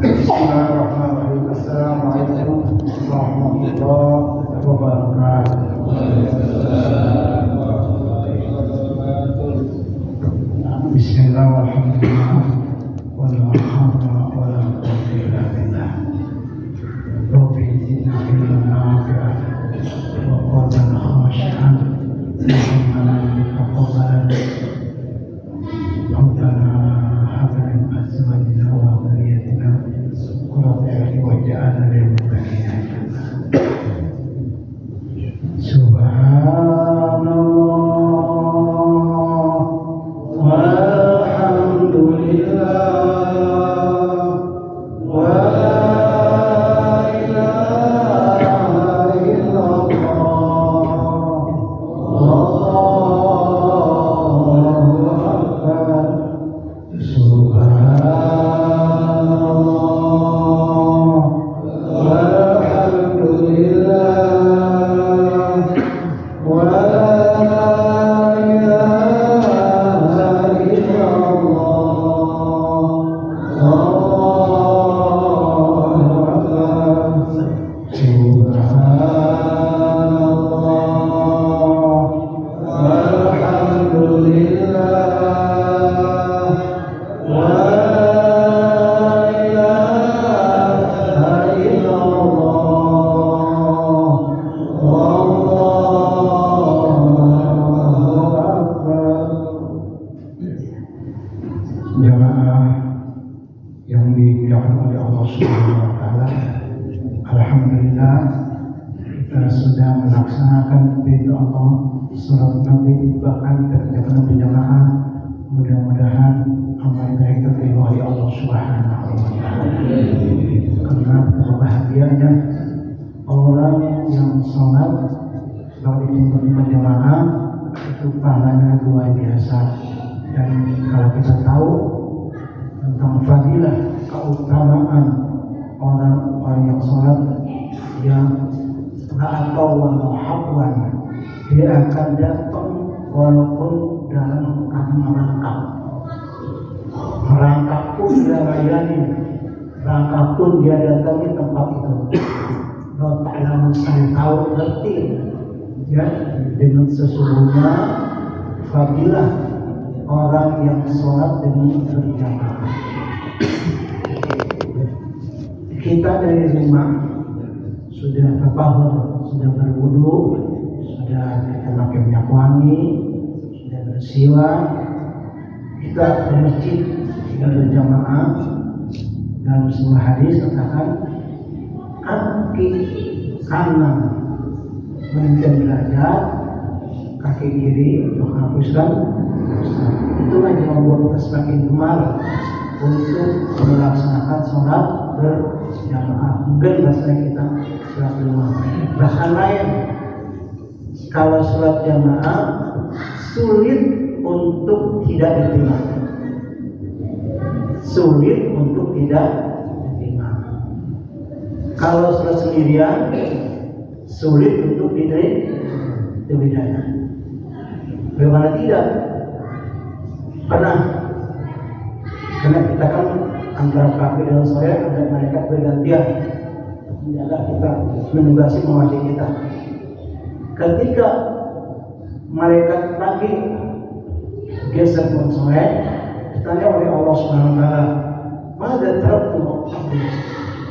Bismillahirrahmanirrahim. Assalamualaikum warahmatullahi wabarakatuh. Bismillah walhamdulillah wala hawla wala quwwata illa billah. Rabbi zidna ilman nafi'an wa qalban khashi'an wa amalan mutaqabbalan. Rabbana hab lana min azwajina wa dhurriyyatina qurrata a'yun waj'alna lil muttaqina imama. Subhanallah walhamdulillah wa la ilaha illallah Allahu akbar. Subhanallah walhamdulillah wa la ilaha illallah Allahu akbar. Subhanallah walhamdulillah wa la ilaha illallah Allahu akbar. Jamaah yang dimuliakan oleh Allah Subhanahu wa taala, alhamdulillah kita sudah melaksanakan perintah Allah surat Nabi, bahkan kerjakan berjamaah. Mudah-mudahan amal kita diterima oleh Allah Subhanahu wa taala. Karena bahagianya orang yang sholat lalu dipimpin berjamaah itu pahalanya luar biasa. Dan kalau kita tahu tentang fadilah keutamaan orang-orang yang sholat yang atau walau dia akan datang walaupun dalam merangkap pun dia layani, merangkap pun dia datangi tempat itu. Allah Ta'ala saya tahu ngerti ya, dengan sesungguhnya fadilah orang yang sholat dengan berjamaah. Kita dari rumah sudah terpahur, sudah berwudu, sudah kita pakai minyak wangi, sudah bersiwak, kita ke masjid kita berjamaah. Dalam sebuah hadis katakan kaki kanan menunjukkan derajat, kaki kiri untuk menghapuskan dosa. Itulah yang membuat kita semakin gemar untuk melaksanakan sholat berjamaah. Mungkin bahasa kita sholat rumah. Bahkan lain, kalau sholat jamaah sulit untuk tidak diterima. Sulit untuk tidak diterima. Kalau sholat sendirian sulit untuk diterima. Bagaimana tidak? Karena kita kan antara kafir dan soleh ada malaikat bergantian menjaga kita, menugasi mewakili kita. Ketika malaikat lagi geser ke soleh, ditanya oleh Allah Subhanahu wa taala, "Mada taraktu abdi?"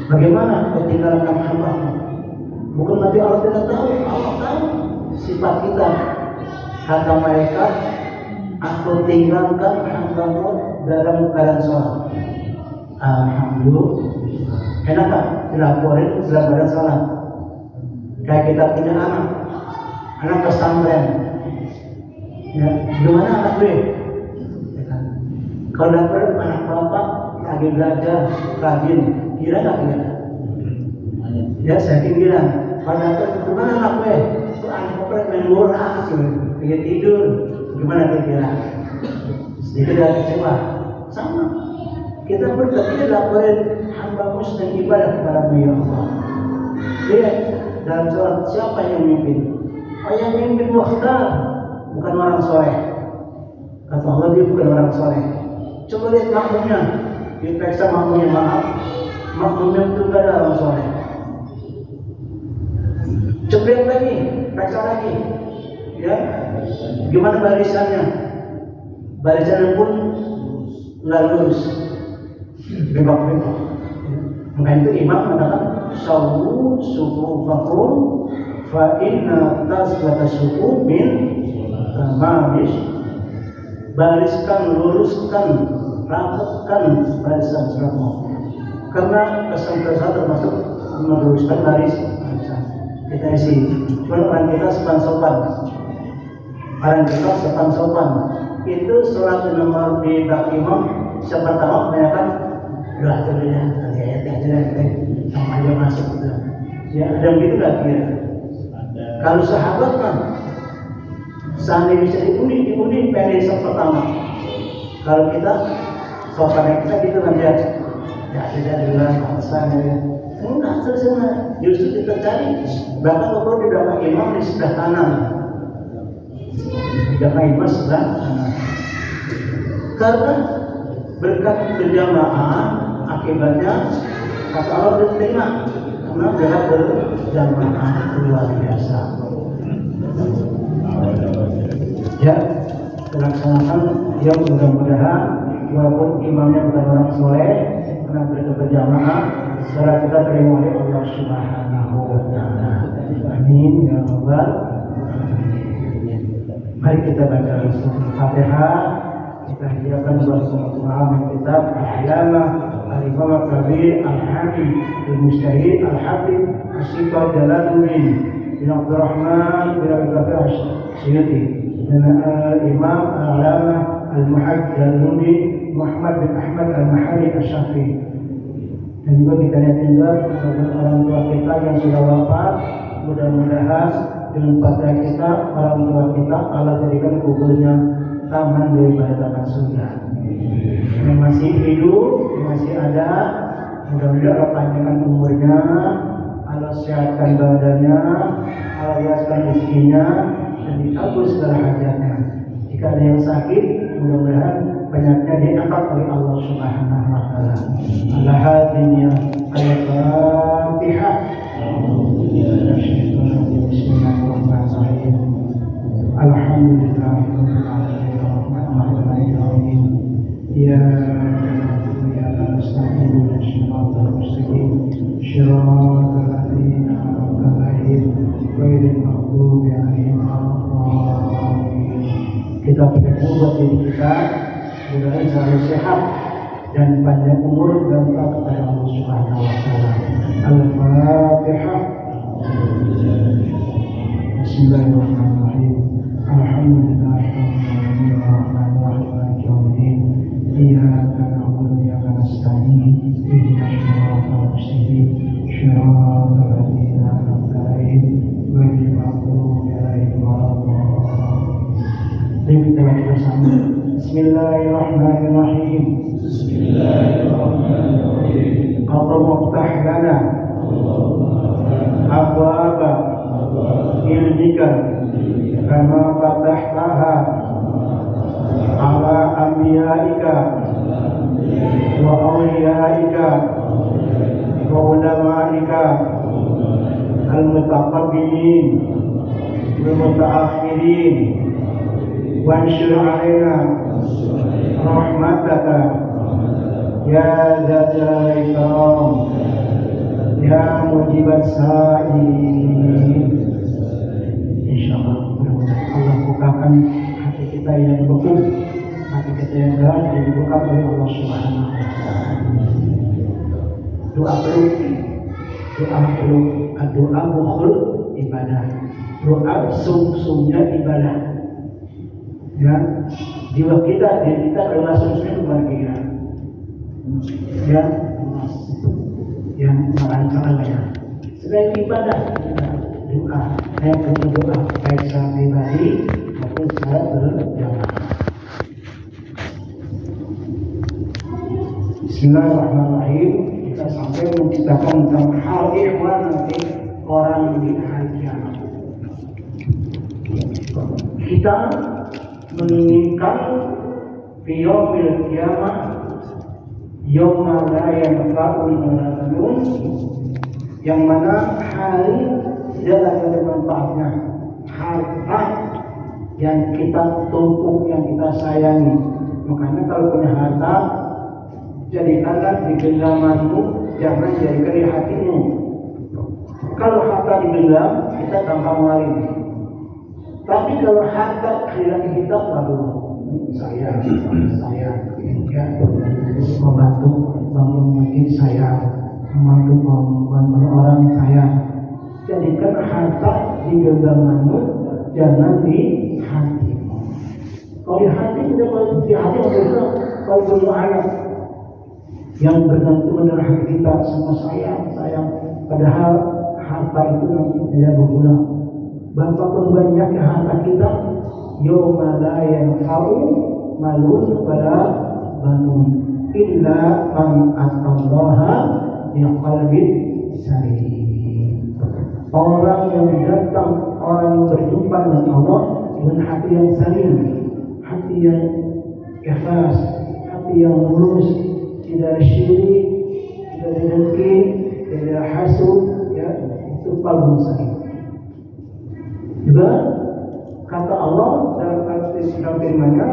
Bagaimana kau tinggalkan hamba-Mu? Bukan nanti Allah tidak tahu, Allah tahu sifat kita. Kata malaikat, aku tinggalkan hamba-Mu dalam keadaan sholat. Alhamdulillah. Enak kan dilaporin dalam keadaan sholat. Kayak kita punya anak pesantren. Ya, gimana anak gue? Ya kan? Kalau dapet anak bapak lagi belajar rajin, kira nggak kira? Ya saya bilang, kalau dapet gimana anak gue? Itu anak bapak main bola, lagi tidur, gimana kira? Sedikit dari kecewa. Sama, kita berketika laporin hamba muslim ibadah kepada ya Allah. Lihat dalam sholat siapa yang memimpin? Oh yang memimpin mukhtar, bukan orang soleh. Kata Allah dia bukan orang soleh. Coba lihat makmumnya, diperiksa makmumnya, maaf, makmumnya itu gak ada orang soleh. Cepat lagi, periksa lagi, ya. Gimana barisannya? Barisannya pun nggak lurus, bebak-bebak. Maka itu imam mengatakan sawu sufufakum fa inna tasbata sufu min tamamis. Bariskan, luruskan, rapatkan barisan salatmu. Karena kesan-kesan termasuk meluruskan barisan. Kita isi, cuma orang kita sopan. Orang kita sopan. Itu sholat nomor di bak imam pertama kebanyakan udah terlihat sama aja masuk gitu. Ya ada begitu nggak kira? Kalau sahabat kan seandainya bisa diundi pada sholat pertama. Kalau kita sopan kita gitu kan ya tidak dengan alasan ya. Enggak terus justru kita cari bahkan kalau di belakang imam di sebelah kanan. Jamaah imam sebelah kanan. Karena berkat berjamaah akibatnya kata Allah diterima karena berkat berjamaah luar biasa. Ya, laksanakan yang mudah-mudahan walaupun imamnya bukan orang soleh karena berjamaah secara kita terima oleh Allah Subhanahu wa Ta'ala. Amin ya Rabbal. Mari kita baca Al-Fatihah. Kita hadiahkan buat semua kitab Al-Alamah Al-Imam Al-Kabir Al-Habib Al-Mustahid Al-Habib As-Syifa Jalaluddin bin Abdurrahman bin Al-Kabir As-Suyuti dan Al-Imam Al-Alamah Al-Muhajj Jalaluddin Muhammad bin Ahmad Al-Mahali Al-Syafi'i. Dan juga kita lihat juga orang tua kita yang sudah wafat, mudah-mudahan dengan fatihah kita orang tua kita Allah jadikan kuburnya taman daripada taman surga. Yang masih hidup, yang masih ada, mudah-mudahan Allah panjangkan umurnya, Allah sehatkan badannya, Allah luaskan rezekinya, dan dikabul segala hajatnya. Jika ada yang sakit, mudah-mudahan penyakitnya diangkat oleh Allah Subhanahu wa Ta'ala. Al-Hadiyah Al-Fatihah. Bismillahirrahmanirrahim. Alhamdulillahirrahmanirrahim. Ya nasta'in shiratal mustaqim shiratal ladzina an'amta 'alaihim ghairil maghdubi 'alaihim waladdallin. Kita berdoa buat diri kita mudah-mudahan selalu sehat dan panjang umur dan taat kepada Allah Subhanahu wa Ta'ala. Al-Fatihah. Bismillahirrahmanirrahim. Alhamdulillahirrahmanirrahim. Maliki yaumiddin. Iyyaka na'budu wa iyyaka nasta'in. Ihdinas siratal mustaqim. Siratal ladzina an'amta 'alaihim ghairil maghdubi 'alaihim waladdallin. Mari kita baca bersama. Bismillahirrahmanirrahim. Bismillahirrahmanirrahim. Allahumma iftah lana abwaaba ilmika kama fatahtaha ala anbiyaika wa awliyaika wa ulamaika al-mutaqabbilin wal mutaakhirin wanshur alaina rahmataka ya dzal ikram ya mujibat sa'in. Insyaallah Allah bukakan hati kita yang beku, hati kita yang berat dan dibuka oleh Allah Subhanahu wa Ta'ala. Doa mukhul ibadah, doa sung-sungnya ibadah. Ya, jiwa kita, diri kita adalah sung-sungnya kebahagiaan. Ya, yang merancang ya. Selain ibadah, doa, saya punya doa baik secara pribadi maupun secara berjamaah. Bismillahirrahmanirrahim. Kita sampai menciptakan tentang hal ikhwan nanti orang di hari kiamat. Kita menginginkan yaumil kiamat yauma la yanfa'u malun, yang mana hari tidak ada bermanfaatnya. Harta yang kita tumpuk, yang kita sayangi. Makanya kalau punya harta, jadikanlah di genggamanmu, jangan jadikan di hatimu. Kalau harta digenggam, kita gampang lari. Tapi kalau harta kehilangan kita, waduh, saya ya, membantu bangun masjid saya, membantu membantu orang saya. Jadikan harta di genggamanmu, jangan di hatimu. Kalau di hati tidak boleh, di hati maksudnya kalau punya anak yang bergantung dengan hati kita sama sayang, padahal harta itu nanti tidak berguna. Betapapun banyaknya harta kita, yauma la yanfa'u malun wala banun illa man atallaha biqalbin salim. Orang yang datang, orang yang berjumpa dengan Allah dengan hati yang salim, hati yang ikhlas, hati yang mulus, tidak syirik, tidak dengki, tidak hasud, ya, itu paling salim. Juga kata Allah dalam firman-Nya,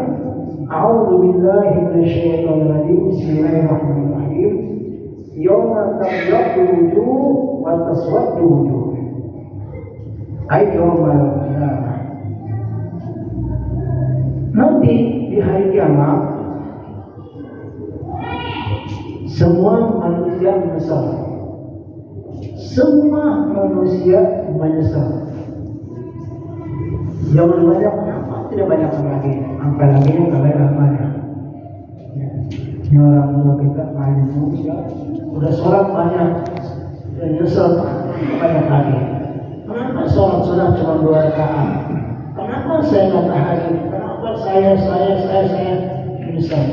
A'udzu billahi minasyaitonir rajim. Bismillahirrahmanirrahim. Yauma tabyaddu wujuh wa taswaddu wujuh. Ay yaumal qiyamah. Nanti di hari kiamat semua manusia menyesal. Semua manusia menyesal. Jangan banyak, tidak banyak lagi. Apalagi yang kalian amalnya. Ini orang tua kita banyak ya. Udah sholat banyak, dan nyesel banyak lagi. Kenapa sholat sunnah cuma 2 rakaat? Kenapa saya nggak tahajud? Kenapa saya nyesel?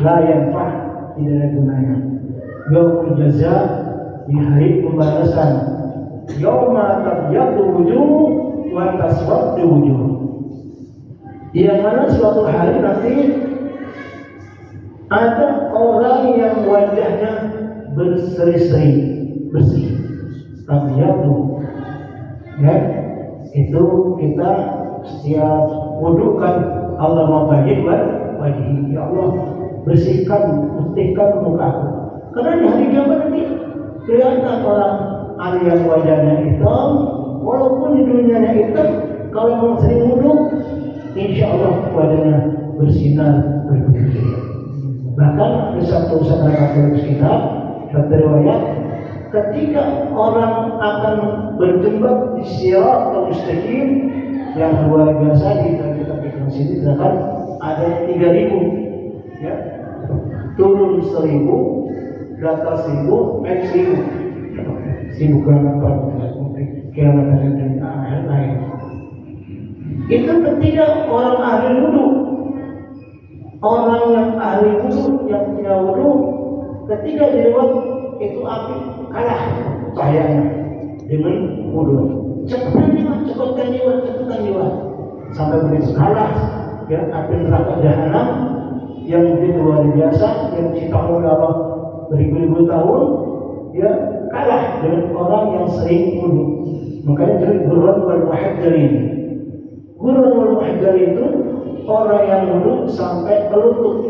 La yanfa', tidak ada gunanya. Yaumul jaza, di hari pembalasan. Yauma tabyaddu wujuh wa taswaddu wujuh. Yang mana suatu hari nanti ada orang yang wajahnya berseri-seri, bersih. Tabyaddu, ya, itu kita setiap wudu kan Allah mabayyid wajhi, ya Allah bersihkan, putihkan mukaku. Karena di hari kiamat nanti kelihatan orang ada yang wajahnya hitam, walaupun di dunianya hitam, kalau mau sering wudu, insya Allah wajahnya bersinar berputih. Bahkan di satu Katolik kita, satu riwayat, ketika orang akan berjumpa di Siratal Mustaqim yang luar biasa di kita pikirkan sini, terdapat ada 3.000, ya, turun 1.000, di atas 1.000, naik 1.000 kilometer dan lain. Itu ketika orang ahli wudu, orang yang ahli wudu, yang punya wudu, ketika dilewat itu api kalah cahayanya dengan wudu. Cepetan jiwa, sampai begitu kalah, ya, api neraka jahanam yang begitu luar biasa, yang diciptakan oleh Allah beribu-ribu tahun, ya, kalah dengan orang yang sering wudu. Makanya jadi gurun wal muhajjalin. Gurun wal muhajjalin itu orang yang wudu sampai ke lutut.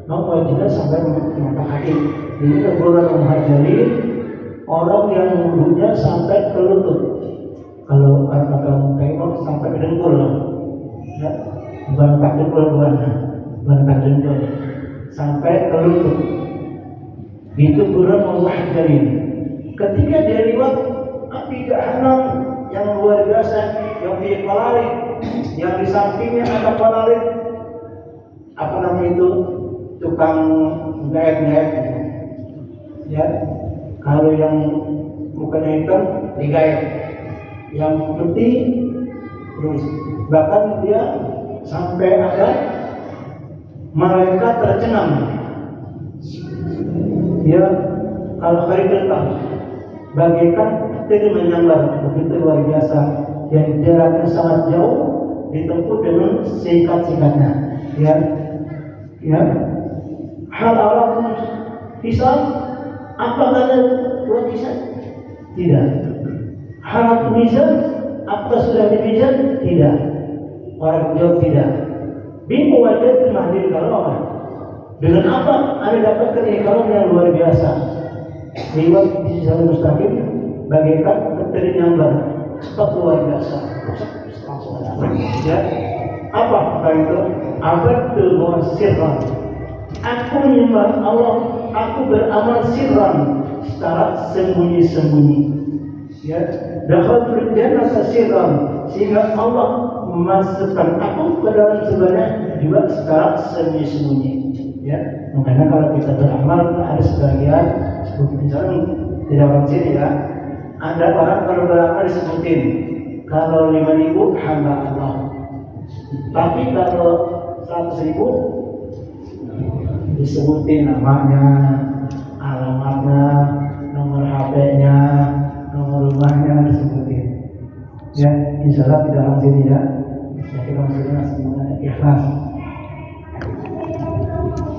Wajibnya sampai mata kaki. Ini gurun wal muhajjalin, orang yang wudunya sampai ke lutut. Kalau kata tengok sampai ke dengkul lah, ya, bantak dengkul sampai ke lutut. Itu gurun wal muhajjalin. Ketika dia lewat api jahanam yang luar biasa, yang di kolarik, yang di sampingnya ada kolarik, apa namanya itu, tukang gayet-gayet, ya. Kalau yang mukanya hitam digayet, yang putih terus. Bahkan dia sampai ada malaikat tercengang. Ya, kalau hari depan bagaikan petir menyambar, begitu luar biasa, yang jaraknya sangat jauh, ditempuh dengan singkat-singkatnya, ya. Ya, hal alam hisab, apakah ada buat hisab? Tidak. Hal mizan, apa sudah dimizan? Tidak. Orang jawab tidak. Bingung wajah mahdir karamah. Dengan apa Anda dapatkan karamah yang luar biasa? Lewat di sisi mustaqim, bagaikan peteri nyambar, cepat luar biasa. Langsung ada. Ya. Apa itu? Abadul sirran. Aku menyembah Allah, aku beramal sirran, secara sembunyi-sembunyi. Ya, dakhalul jannata sirran, sehingga Allah memasukkan aku ke dalam sebenarnya juga secara sembunyi-sembunyi. Ya, makanya kalau kita beramal ada sebagian seperti misalnya tidak konsisten ya. Ada orang kalau beramal disebutin, kalau 5.000 hamba Allah. Tapi kalau 100.000 disebutin namanya, alamatnya, nomor HP-nya, nomor rumahnya disebutin. Ya, insya Allah tidak langsung ya. Ya kita maksudnya semuanya ikhlas.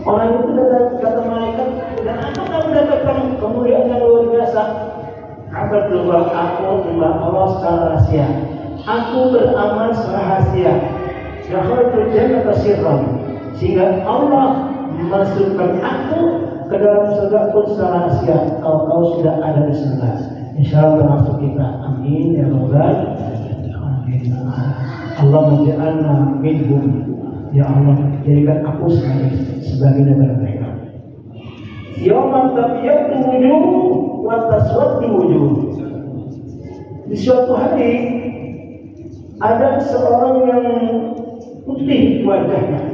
Orang itu kata malaikat, dan apa kamu dapatkan kemuliaan yang luar biasa? Apa berubah aku menyembah Allah secara rahasia. Aku beramal rahasia. Dakhalul jannata sirran, sehingga Allah memasukkan aku ke dalam surga pun secara rahasia. Kau sudah ada di surga. Insyaallah termasuk kita. Amin ya rabbal alamin. Allah menjadikan minhum. Ya Allah, jadikan aku sebagai daripada mereka. Yauma tabyaddu wujuh wa taswaddu wujuh. Di suatu hari ada seorang yang putih wajahnya,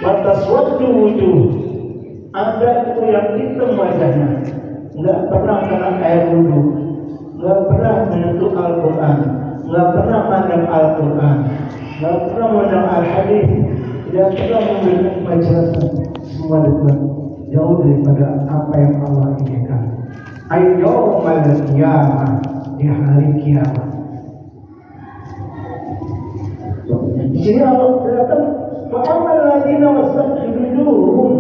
batas waktu wujud, ada itu yang hitam wajahnya, nggak pernah kena air wudhu, nggak pernah menyentuh Al-Quran, nggak pernah pandang Al-Quran, nggak pernah memandang Al-Hadis, tidak pernah memberikan penjelasan, semua itu jauh daripada apa yang Allah inginkan. Ayo malam kiamat, di hari kiamat. Di sini Allah berkata, "Fa'amal ladina wastakbiruhum."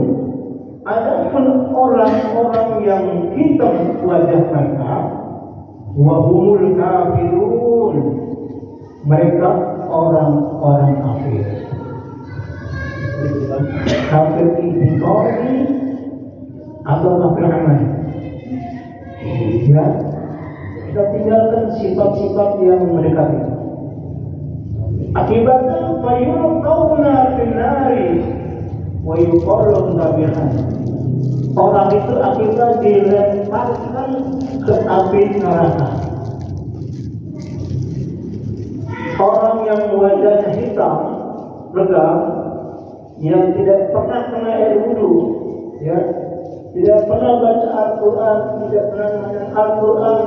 Adapun orang-orang yang hitam wajah mereka, wa humul kafirun. Mereka orang-orang kafir. Kafir intikari atau kafir amal. Ya, kita tinggalkan sifat-sifat yang mendekati. Akibatnya fayulqawna fil nari wa yuqarrun tabihan. Orang itu akibat dilemparkan ke api neraka. Orang yang wajahnya hitam, legam, yang tidak pernah kena air wudu, ya, tidak pernah baca Al-Quran, tidak pernah membaca Al-Quran,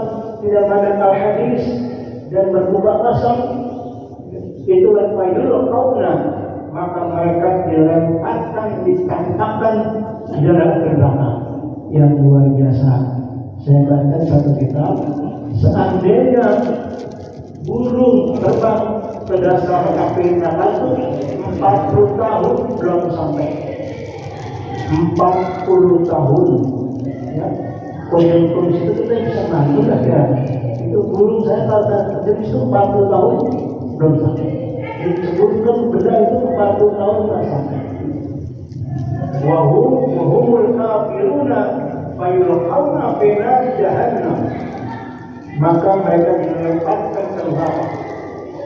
tidak membaca Al-Hadis, dan berubah kasam, itulah fayul kauna, maka mereka dilemparkan, ditampakkan adalah ke belakang. Yang luar biasa. Saya baca satu kitab, seandainya burung terbang ke dasar api neraka itu 40 tahun belum sampai. 40 tahun, ya. Koin-koin itu kita bisa nanti lah ya. Itu burung saya kalau jadi itu 40 tahun belum sampai. Disebutkan benda itu 40 tahun tidak sampai. Wahumul kafiruna fayulqawna fi nar jahannam. Maka mereka dilemparkan ke neraka.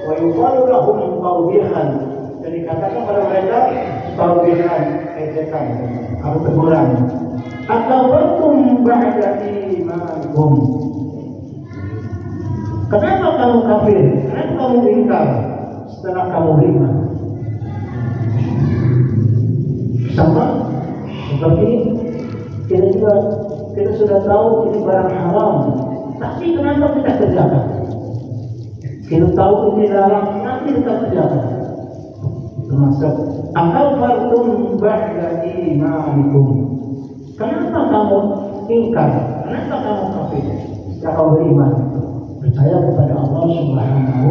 Wa yuqalu lahum tawbihan. Dan dikatakan kepada mereka tawbihan, ejekan atau teguran. Akabartum ba'da imankum. Kenapa kamu kafir? Kenapa kamu ingkar setelah kamu beriman? Sama seperti kita sudah tahu ini barang haram, tapi kenapa kita kerjakan? Kita tahu ini larang, tapi kita kerjakan. Termasuk akal fartum ba'da imanikum. Kenapa kamu ingkar? Kenapa kamu kafir setelah kamu beriman? Percaya kepada Allah Subhanahu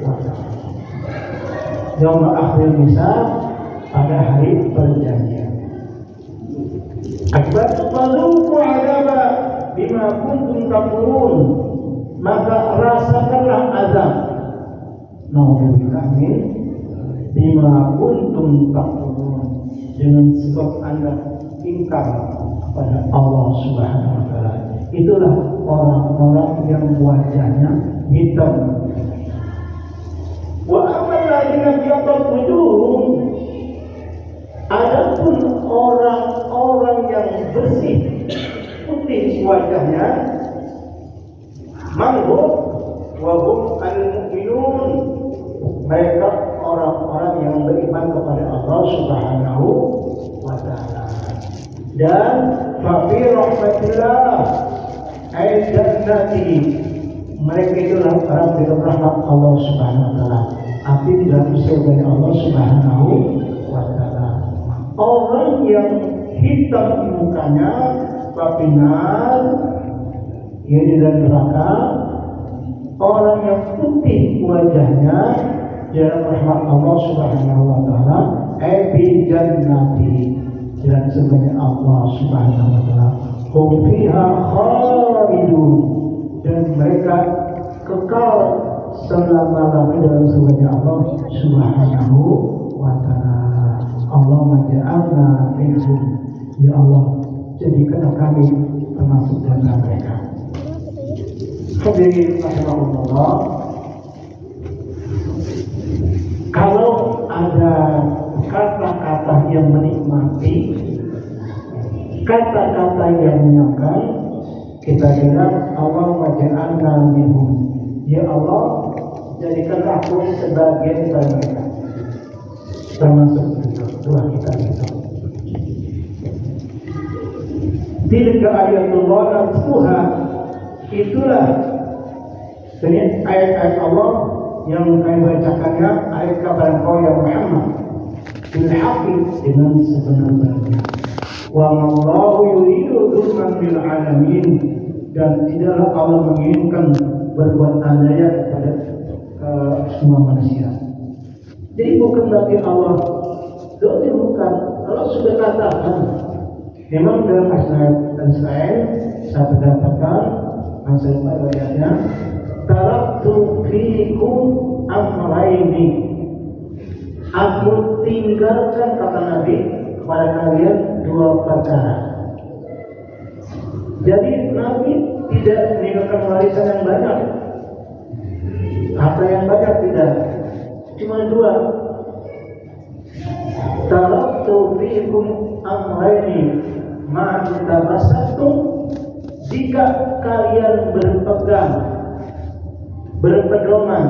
wa Ta'ala. Yaum akhir misal, pada hari perjanjian. Akibat fadzuqu adzaba bima kuntum takfurun, maka rasakanlah azab. Nauzubillah min bima kuntum takfurun, dengan sebab Anda ingkar kepada Allah Subhanahu wa taala. Itulah orang-orang yang wajahnya hitam. Wa amal ladzina yattaqun wujuhum, adapun orang-orang yang bersih putih wajahnya, manhum wa hum al-mu'minun, mereka orang-orang yang beriman kepada Allah Subhanahu wa taala. Dan fa fi rahmatillah ay jannati, mereka itulah orang yang rahmat Allah Subhanahu wa taala, tapi di dalam surga Allah Subhanahu wa taala. Orang yang hitam mukanya bapinar, ia di dalam neraka. Orang yang putih wajahnya di dalam rahmat Allah Subhanahu wa taala, bi jannati, dan surga Allah Subhanahu wa taala. Hum fiha khalidun, dan mereka kekal selama-lamanya dalam surga Allah Subhanahu wa taala. Allahumma ja'alna minhum, ya Allah jadikan kami termasuk dari mereka. Hadirin rahimahullah, kalau ada kata-kata yang menikmati, kata-kata yang menyenangkan, kita bilang Allahumma ja'alna minhum, ya Allah jadikanlah aku sebagian dari mereka, termasuk doa kita itu. Tilka ayatullah natsuha, itulah ini ayat-ayat Allah yang kami bacakannya, ayat kabar engkau ya Muhammad bil haqqi, dengan sebenar-benarnya. Wa mallahu yuridu dzulman lil alamin, dan tidaklah Allah menginginkan berbuat adanya kepada semua manusia. Jadi bukan berarti Allah dosa, bukan. Allah sudah katakan, memang dalam ayat Al-Sa'id saya berdapatkan masih pada ayatnya, taraktu fiikum amrayni, aku tinggalkan, kata Nabi, kepada kalian dua perkara. Jadi Nabi tidak meninggalkan warisan yang banyak, harta yang banyak, tidak, cuma dua. Taraktu fiikum amrayni ma tamassakum, jika kalian berpegang, berpedoman,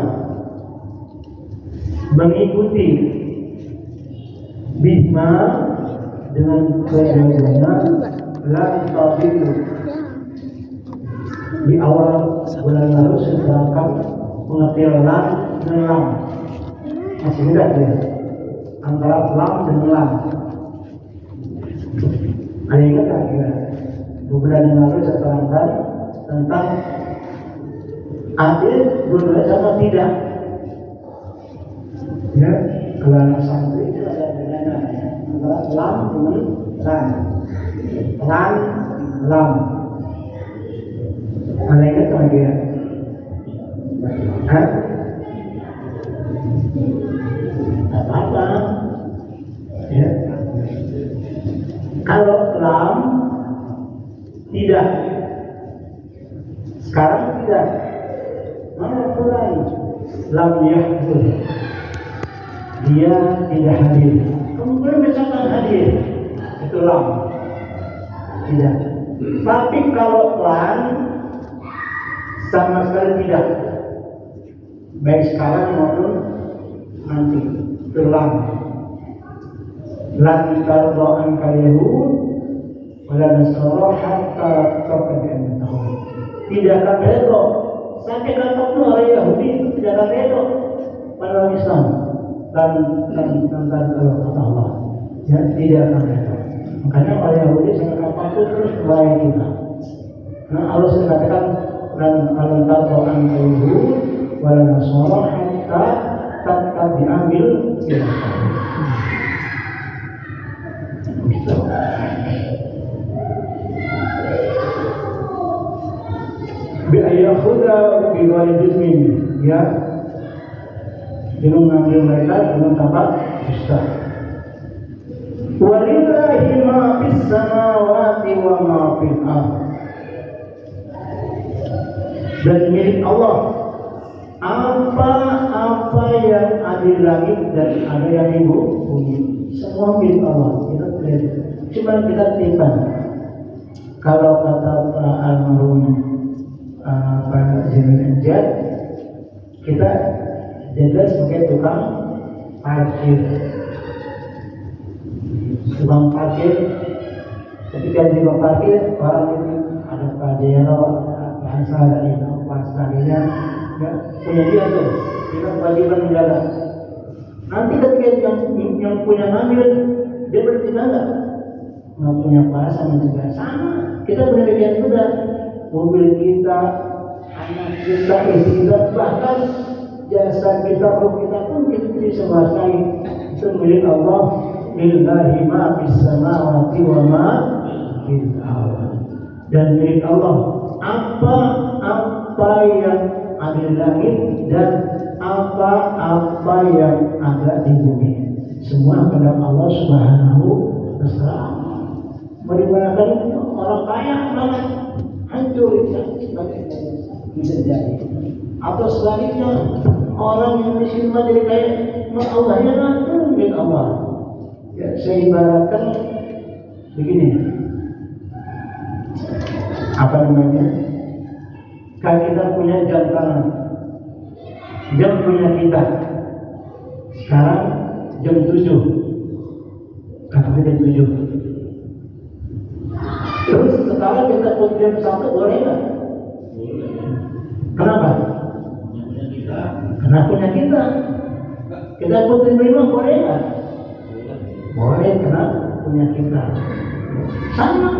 mengikuti bima, dengan keduanya, lan tadillu. Di awal bulan lalu saya terangkan mengerti lan dan lam, masih mudah ya, antara lam dan lam. Ada ingat tak kira? Bulan yang lalu saya terangkan tentang adil berbeda sama tidak. Ya, kalau anak santri itu ada bedanya ya, antara lam dengan lam. Lam, lam. Ada ingat tak kira? Hah? Tak apa. Ya. Kalau lam tidak, sekarang tidak, mana mulai lam yahdur, dia tidak hadir. Kemudian misalkan hadir, itu lam tidak. Tapi kalau lam sama sekali tidak, baik sekarang maupun nanti, itu lam. Lan tardo'an kalihun wala nasara hatta tabi'an tahun. Tidak akan redha sampai kapanpun orang Yahudi itu tidak akan redha pada Islam dan kata Allah, ya, tidak akan redha. Makanya orang Yahudi sampai kapanpun terus melayani kita. Nah, Allah sudah katakan lan tardo'an kalihun wala nasara hatta tabi'an tahun. bi'ayakhuda biwali jismin, ya, dengan mengambil mereka dengan tanpa dusta. Walillahi ma fis samawati wa ma fil ardh. Dan milik Allah apa yang ada di langit dan ada yang di bumi, semua milik Allah. Cuma kita timbang. Kalau kata almarhum Pak Zainul Anjad, kita jadi sebagai tukang parkir. Tukang parkir, ketika di tukang parkir, orang ini ada Pak Jero, bangsa dari pasarnya, ya, punya dia tuh, kita kewajiban menjaga. Nanti ketika yang punya ngambil, dia bertindak nggak punya kuasa menjaga, sama. Kita punya bagian juga, mobil kita, anak kita, istri kita, bahkan jasa kita, roh kita pun kita bisa menguasai. Itu milik Allah. Lillahi ma fis samawati wa ma fil ardh. Dan milik Allah apa yang ada di langit dan apa yang ada di bumi, semua kepada Allah Subhanahu wa Ta'ala. Bagaimana orang kaya banget hancur bisa jadi, atau sebaliknya orang yang miskin menjadi kaya, Allahnya nanti milik Allah. Ya, saya ibaratkan begini, apa namanya? Kalau kita punya jam tangan, jam punya kita. Sekarang jam 7, kata jam 7. Terus sekarang kita pun jam 1, boleh nggak? Kenapa? Karena punya kita. Kita pun terima, boleh nggak? Boleh, karena punya kita. Sama.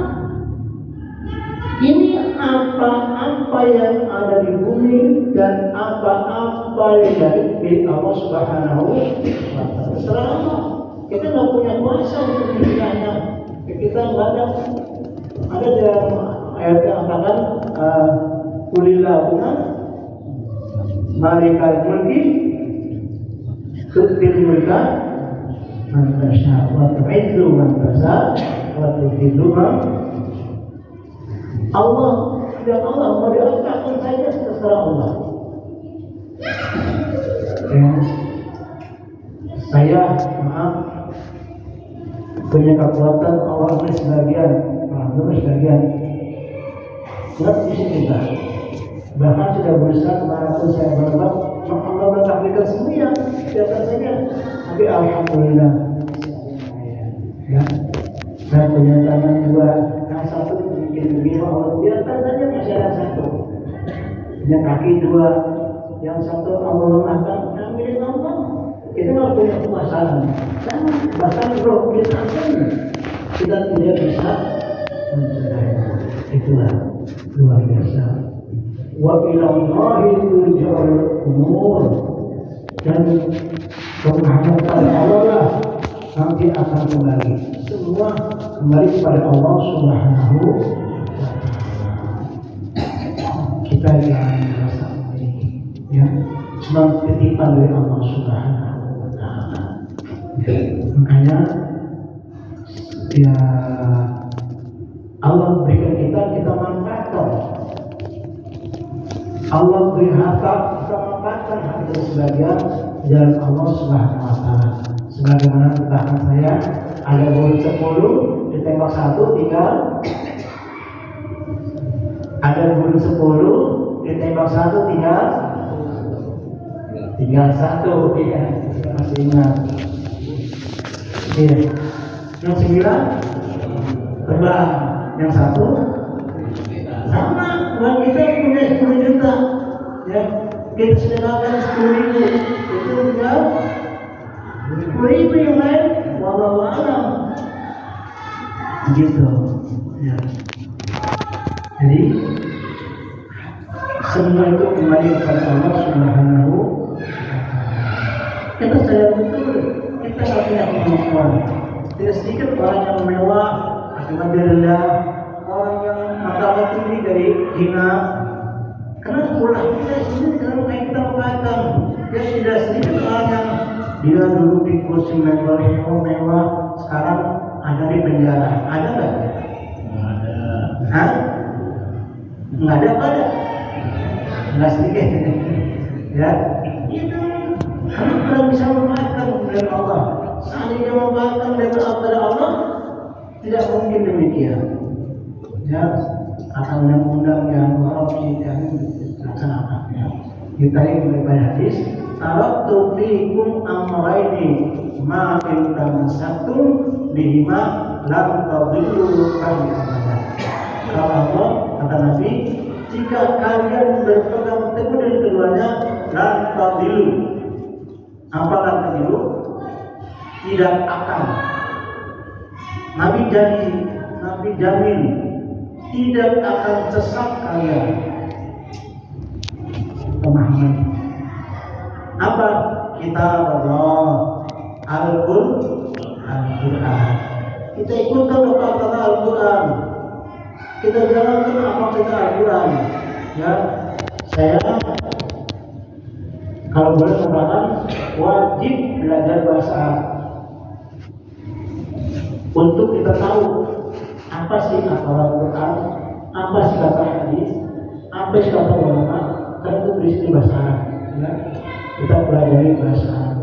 Ini apa yang ada di bumi dan apa yang dari Allah Subhanahu wa Ta'ala. Selama kita nggak punya kuasa untuk memilikannya, kita nggak ada dalam ayat yang katakan kulillahumma malikal mulki tu'til mulka man tasha wa tu'izzu man tasha wa tudhillu man. Allah mau diangkatkan saja terserah Allah. Saya maaf punya kekuatan Allah sebagian, Allah sebagian. Nggak bisa kita. Bahkan sudah berusaha kemanapun saya berbuat, Allah mentakdirkan semuanya, siapkan saja. Tapi alhamdulillah, ya, saya punya tangan dua, yang satu bikin begini, Allah biarkan saja masih ada satu. Punya kaki dua, yang satu Allah mengatakan, yang milik Allah. Kita nggak punya kekuasaan, bahkan roh kita pun kita tidak bisa mencegah. Itulah luar biasa. Wa ilallahi turja'ul umur, dan kepada Allah lah nanti akan kembali. Semua kembali kepada Allah Subhanahu wa Ta'ala. Kita yang merasa ini, ya, cuma titipan dari Allah Subhanahu wa Ta'ala. Makanya ya Allah berikan kita manfaatkan. Allah beri harta, kita manfaatkan harta sebagian jalan Allah Subhanahu wa Ta'ala. Sebagaimana katakan saya, ada burung 10 ditembak 1 tinggal, ada burung 10 ditembak 1 tinggal 1, ya, masih ingat. Iya. Yang 9 terbang, yang 1 sama. Uang kita punya 10 juta, ya, kita sedekahkan 10.000, itu tinggal 10.000 yang lain, wallahu a'lam. Begitu, ya. Jadi semua itu kembali kepada Allah Subhanahu wa Ta'ala. Kita sadar betul, kita nggak punya kemampuan. Tidak sedikit orang yang mewah, akibat rendah, orang yang martabat tinggi dari hina, Karena sekolah kita sini kalau kayak kita katakan, ya sudah sedikit orang yang dia dulu di kursi mewah, sekarang ada di penjara. Ada nggak? Ada. Hah? Nggak ada, ada. Nggak sedikit. Ya, itu kamu kalau bisa memanfaatkan dari Allah. Seandainya memanfaatkan dari Allah, tidak mungkin demikian. Ya, akan undang-undang yang korupsi dan laksanakan. Ya. Kita ini daripada hadis, taraktu fiikum amrayni ma in tamassaktum bihima lam tadillu ba'da abadan. Kata Allah, kata Nabi, jika kalian berpegang teguh dengan keduanya, lam tadillu. Apa lam tadillu? Tidak akan. Nabi janji, Nabi jamin tidak akan sesat kalian. Pemahaman apa? Kitab Allah, Al-Quran. Kita ikutkan apa kata Al-Quran. Kita jalankan apa kata Al-Quran. Ya, saya kalau boleh katakan wajib belajar bahasa Arab untuk kita tahu apa sih kata Al-Quran, apa sih kata hadis, apa sih kata ulama. Kan itu berisi bahasa Arab, ya. Kita pelajari bahasa Arab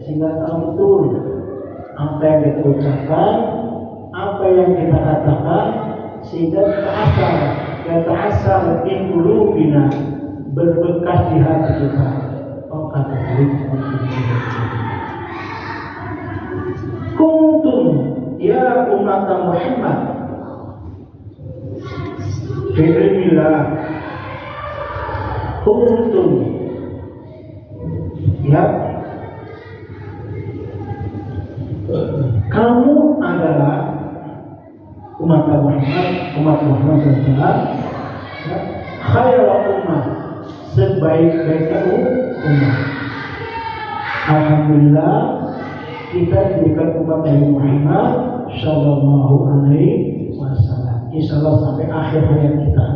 sehingga tahu betul apa yang kita ucapkan, apa yang kita katakan, sehingga terasal di qulubina, berbekas di hati kita. Oh kata kuntum ya umat Muhammad fi'ilillah kuntum ya kamu adalah umat Muhammad SAW, ya, khairul ummah, sebaik-baiknya umat. Alhamdulillah kita diberikan umat Nabi Muhammad Sallallahu Alaihi Wasallam. Insya Allah sampai akhir hayat kita.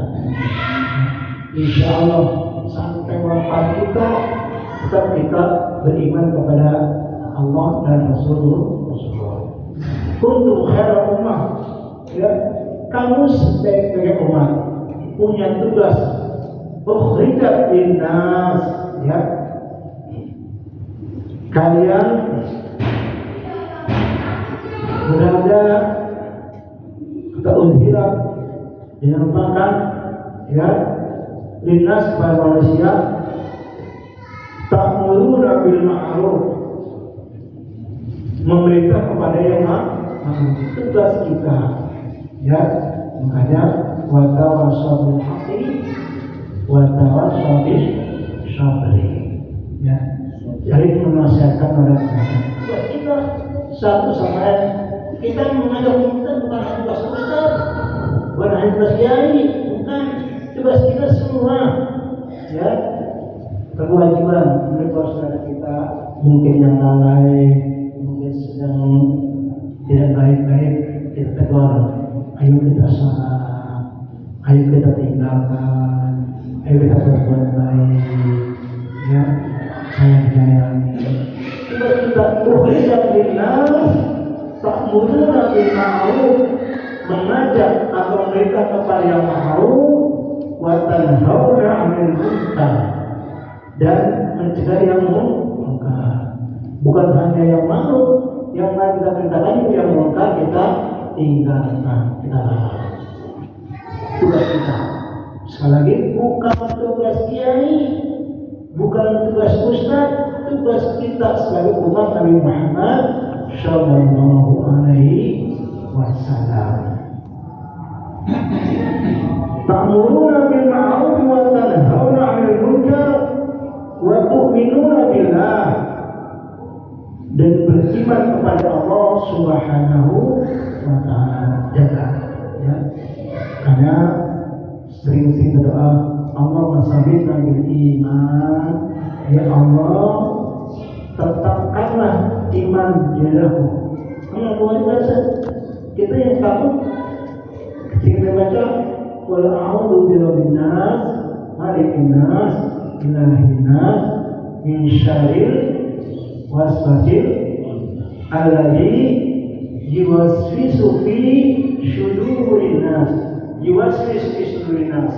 Insya Allah sampai wafat kita tetap kita beriman kepada Allah dan Rasulullah. Kuntum khairul ummah, ya, kamu sebaik-baiknya umat punya tugas ukhrijat linnas, ya, kalian berada atau unhirat dinampakkan, ya, linnas kepada manusia, ta'muruna bil ma'ruf, memerintah kepada yang tugas kita, ya. Makanya wa tawassaw bil haqqi wa tawassaw bis sabri, ya. Jadi menasihatkan orang lain. Tugas kita satu sama lain. Kita mengajak kita bukan hanya tugas ustaz, bukan hanya tugas kiai, bukan, tugas kita semua, ya. Kewajiban menurut saudara kita mungkin yang lalai, mungkin sedang tidak baik-baik, kita tegur, ayo kita salah, ayo kita tinggalkan, ayo kita berbuat baik, ya, sayang-sayangi. Kita ukhrijat linnas ta'muruna bil ma'ruf, mengajak atau memerintah kepada yang ma'ruf, wa tanhauna 'anil munkar, dan mencegah yang munkar. Bukan hanya yang ma'ruf, yang lain kita perintahkan, yang munkar kita tinggalkan, kita larang. Tugas kita. Sekali lagi, bukan tugas kiai, bukan tugas ustaz, tugas kita sebagai umat Nabi Muhammad Sallallahu Alaihi Wasallam. Ta'muruna bil ma'ruf wa tanhauna 'anil munkar wa tu'minuna billah, dan beriman kepada Allah Subhanahu wa Ta'ala. Jaga, ya. Karena sering-sering berdoa, Allah masabitna bil iman, ya Allah tetapkanlah iman di dalamku. Karena luar biasa kita yang tahu ketika kita baca wal a'udzu birabbin nas, malikin nas, ilahin nas, min syarril waswasil alladzi yuwaswisu fi syudurin nas. Yuwaswisu fi syudurin nas.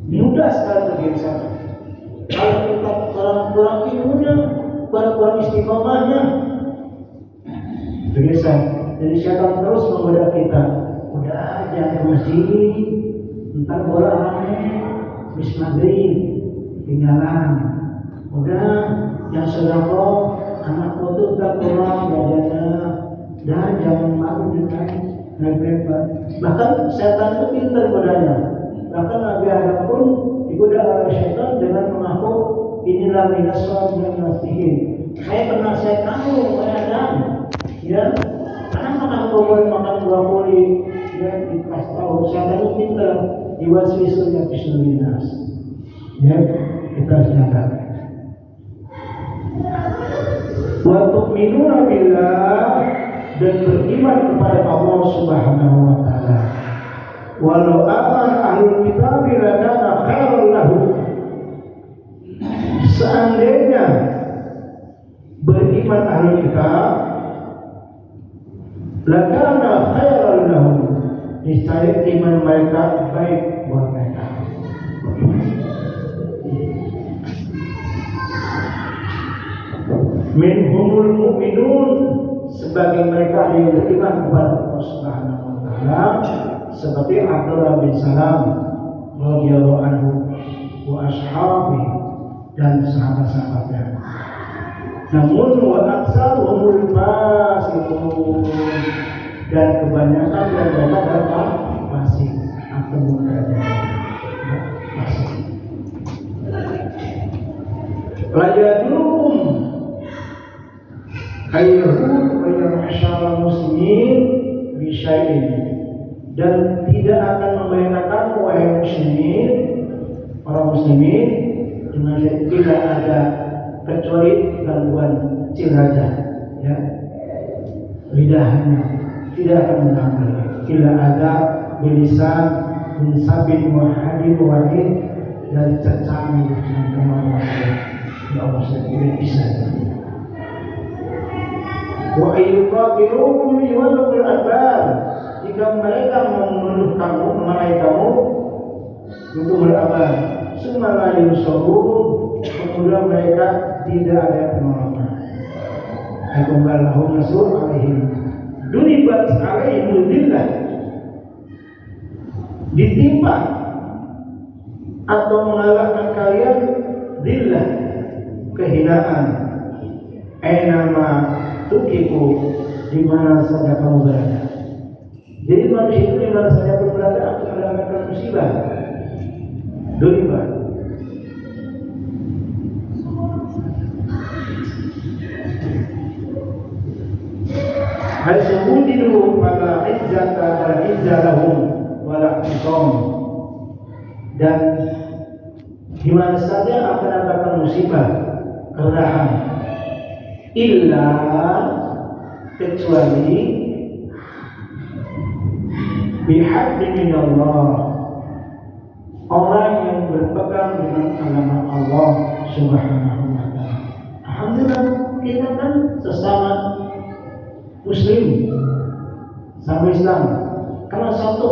Mudah sekali terbiasa. Kalau kita kurang ilmunya, kurang istiqomahnya, terbiasa. Jadi syaitan terus menggoda kita. Udah jangan ke masjid, ntar bola rame, habis maghrib, tinggalan. Udah yang sedekah, anak foto tak kurang jajannya, dan jangan malu ditanya. Bahkan setan itu pintar godanya. Bahkan Nabi Adam pun digoda oleh setan dengan mengaku inilah minaswab yang nasihin. Saya penasihat kamu, Adam. Ya, karena makan boleh makan buah koli, ya dikasih tahu. Setan itu pintar, diwaswisunya bismillah. Ya, kita harus jaga. Wa tu'minuna billah, dan beriman kepada Allah Subhanahu wa taala. Walau aman ahlul kitab lakana khairan lahum. Seandainya beriman ahlul kitab lakana khairan lahum, niscaya iman mereka baik buat mereka. Minhumul mu'minun, sebagai mereka yang beriman kepada Allah Subhanahu wa taala, seperti Abdullah bin Salam radhiyallahu anhu wa ashabi, dan sahabat-sahabatnya. Namun wa aktsaruhumul fasiqun, dan kebanyakan dari mereka adalah fasik atau mubtadi'. Fasik. Lajadukum ayyuhum wa yahsyarul muslimin bi syai'in, dan tidak akan membahayakan wahai muslimin, para muslimin, dengan tidak ada kecuali gangguan kecil saja, ya, lidahnya tidak akan mengganggu. Tidak ada bilisan sabin wahid wahid, dari cacang dan kemauan ya Allah tidak bisa. Wa ayyuqatiluhum yuwallul adbar, jika mereka membunuh kamu, memarahi kamu untuk berabar, summa yunsarun, kemudian mereka tidak ada penolakan. Akumballahu nasur alaihim, duribat alaihim dhillah, ditimpa atau mengalahkan kalian dhillah, kehinaan, ainama tukiku, di mana saja kamu berada. Jadi manusia itu di mana saja berada akan mendapatkan musibah, duribat. Hasyudiru pada izzata al-izzalahum wala isom, dan di mana saja akan mendapatkan musibah, keredahan, illa, kecuali bihabli minallah, orang yang berpegang dengan agama Allah Subhanahu wa ta'ala. Alhamdulillah, kita kan sesama Muslim, sama Islam, karena satu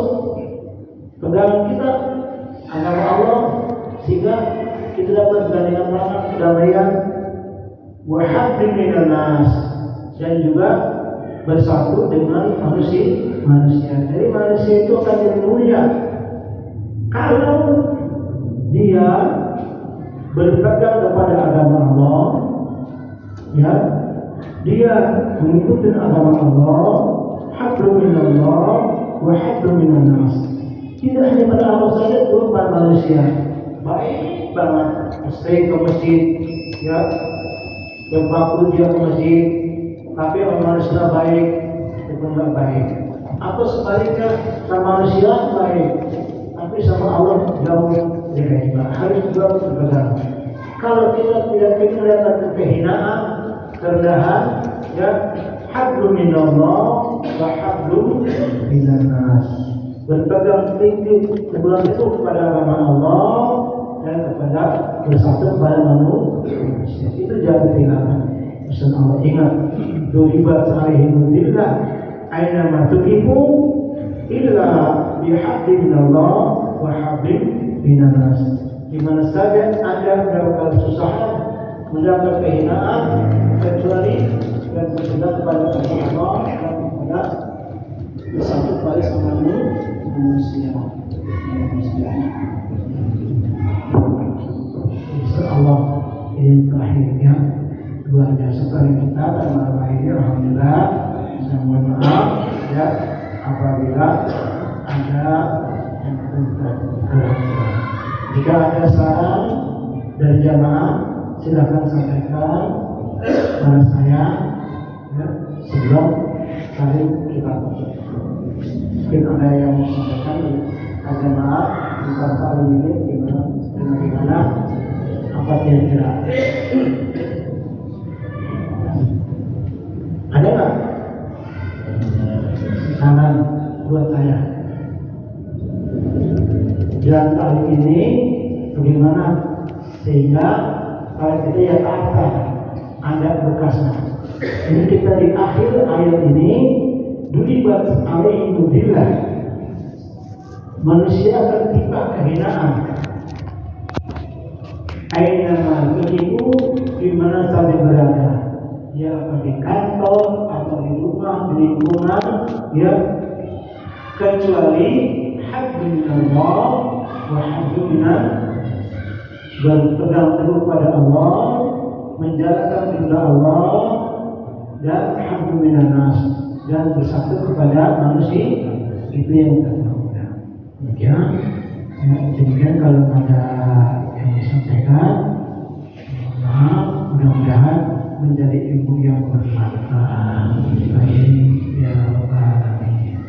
pegangan kita agama Allah, sehingga kita dapat dengan kedamaian, wa habli minan nas, dan juga bersatu dengan manusia. Jadi manusia itu akan jadi mulia kalau dia berpegang kepada agama Allah, ya, dia mengikuti agama Allah, hablu minallah wa hablu minan nas. Tidak hanya pada Allah saja, itu pada manusia. Baik banget, mesti ke masjid, ya, berpakul dia ke masjid, tapi orang manusia baik itu enggak baik. Atau sebaliknya, sama manusia baik, tapi sama Allah jauh dari juga. Harus juga berpegang. Kalau kita tidak kelihatan kehinaan, kerendahan, ya, hablu minallah wa hablu minan nas. berpegang teguh kepada nama Allah dan kepada bersatu kepada manusia. Itu jangan ketinggalan. Pesan Allah, ingat, duribat alaihim billah aina ma tuqifu illa bihaqqin minallah wa haqqin minanas. Di mana saja Anda mendapatkan kesusahan, mendapat kehinaan, kecuali dan berpegang kepada Allah dan kepada bersatu kepada sama manusia. Insyaallah ini terakhirnya luar biasa kali kita dan malam ini alhamdulillah. Saya mohon maaf ya apabila ada yang kurang. Jika ada saran dari jamaah silakan sampaikan kepada saya ya, sebelum kali kita tutup. Mungkin ada yang mau sampaikan ke jamaah tentang kali ini bagaimana apa kira-kira ada nggak saran buat saya dan kali ini bagaimana sehingga kalau kita ya kata ada bekasnya. Ini kita di akhir ayat ini duribat alaihim billah, manusia akan tiba kehinaan. Aina ma tuqifu di mana saja berada, ya di kantor atau di rumah, di lingkungan, ya kecuali hablum minallah wa hablum minan, berpegang teguh pada Allah, menjalankan perintah Allah dan hablum minanas, dan bersatu kepada manusia. Itu yang kita tahu. Demikian kalau ada yang disampaikan, mudah-mudahan menjadi ilmu yang bermanfaat. Ya Rabbal Alamin.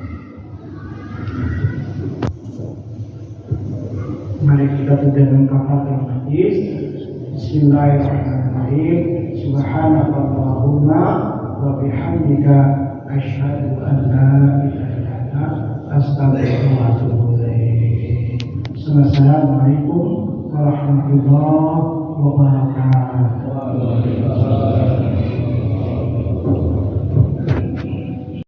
Mari kita dengan kafaratul majlis. Bismillahirrahmanirrahim. Subhanakallahumma wa bihamdika asyhadu an la ilaha illa anta astaghfiruka wa atubu ilaik. Assalamualaikum warahmatullahi wabarakatuh.